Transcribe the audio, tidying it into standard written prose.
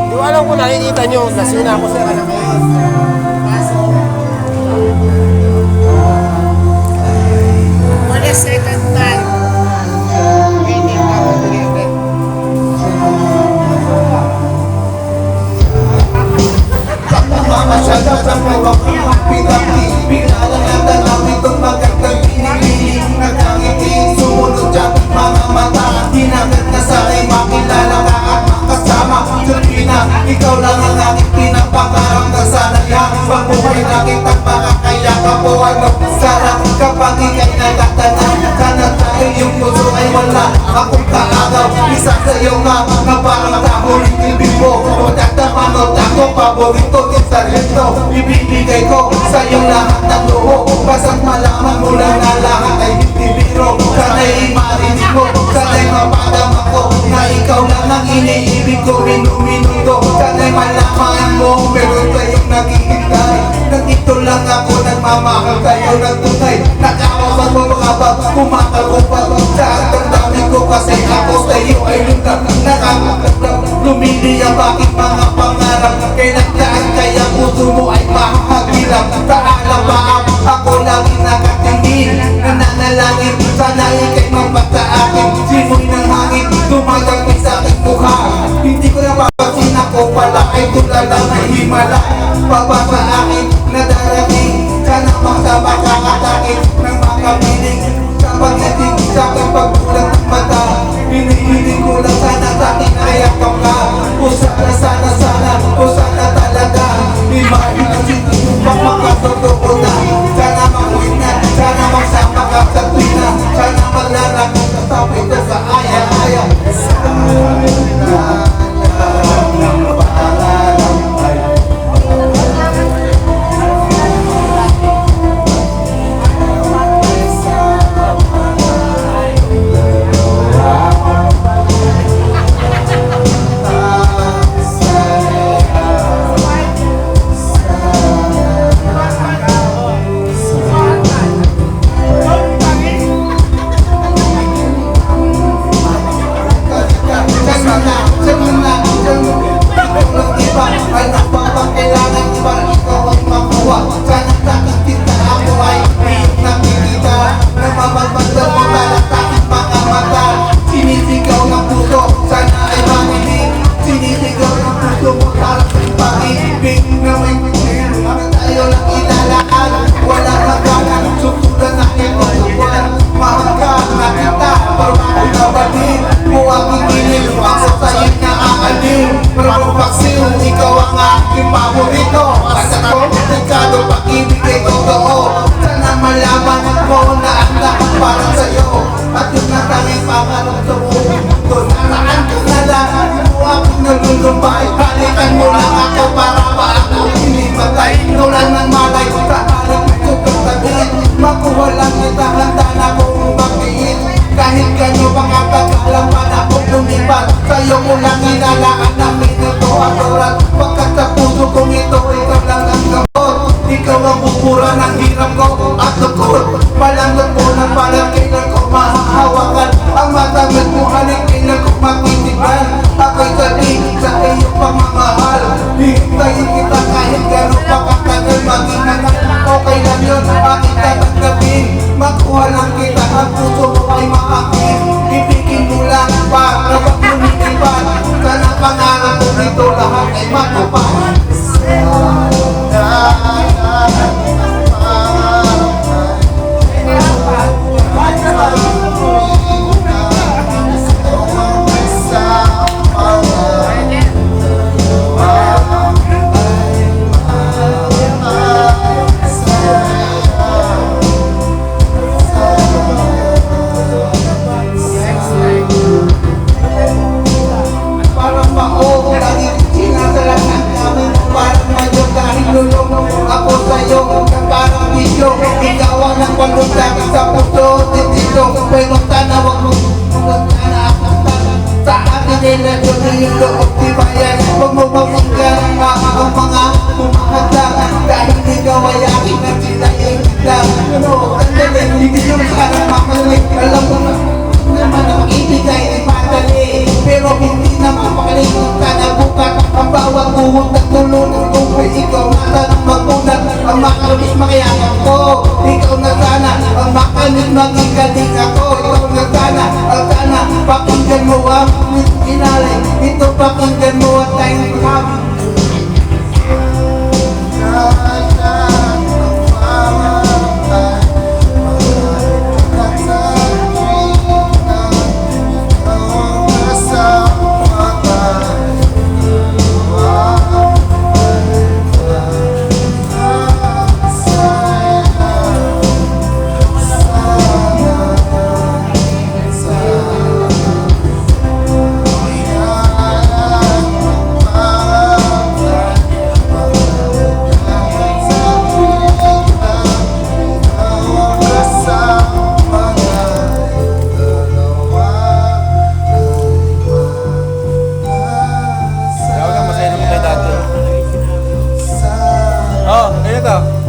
Yung alam ko nakikita nyo, nasuna ako sa anak ngayon. Kaso, for the second time, hindi ka mag-ulit. Mamasyada sa mga pinagpinagpi bigla lang natin lang itong magandang pinipiling nagkangiti sumunod dyan mga mata di natin nasanay makilala ka at makasama Filipina, ikaw lang ang aking pinapangarap na sana yan pagbuhay na kitang makakaya ka po ano sarap kapag ikay natatanan sana tayo yung puso ay wala akong kaagaw isa sa'yo nga na parang tahuling ibig mo matatamanot ako paborito din sa rito ibibigay ko sa'yo lahat ng luho basta't malaman mo lang na lahat ay hindi biro sana'y marinig mo sana'y mapadama ko na ikaw lang ang iniibig ko minuto sana'y malaman mo meron kayong naghihintay nandito lang ako nagmamahal kayo ng tunay nakawasan mo mga bag kumakalupag sa ang dami ko kasi ako sa'yo ay lugar nakakagdag lumili ang bakit mga pangarap kailangan kaya puso mo ay mahagilap taala ba ako lagi nakatingin nananalangin sana ikay mabata akin simoy ng hangin tumatagpig sa aking mukha hindi ko na papasin ako pala ay tulala na himala pabasa akin na darating sana magsama kakatakin ng mga piling sa pagdating sa aking pagkulang ng mata hinihiling ko lang sana sa akin ayakap ka o sana talaga imagine pag makatotoo na sana makuin na sana magsama ka sa tuwina sana maglalakot sa tabi ko sa aya-aya ikaw ang aking paborito basta komplikado pag-ibigay totoo sana malaman mo na ang lahat para sa'yo at yung natanging pangarap sa buong mundo nasaan ka na lang mo akong nalulumbay halikan mo lang ako para ba ako hinimatay ikaw lang ng malay sa harap ko pagtabihin makuha lang kita handa na kong makiin kahit ganyo mga pagkalang pa na kong lumipat sa'yo mo lang inalaan ng minuto at oras pagkat sa puso kong ito ikaw lang ang gamot ikaw ang bubura ng hirap ko at lukot palangot mo ng parang kailan ko mahahawakan ang matamit mo halik kailan ko matitipan ako'y sabi sa iyong pamamahal hihintayin kita kahit gano'n pa katagal maging nangal okay lang yun aking tatanggapin makuha lang kita ang puso mo ay maakin ibigin mo lang para pag lumitipan sana pangarap ko dito lahat ay matupad yung loob di bayan huwag mo pakinggan ang mga humahagdan dahil ikaw ay aking nagsilayin lang sandali, hindi nyo sana mamalik alam ko naman ang ibigay ay madali pero pakinggan mo at tayo maghapon. Oh, ayun ito.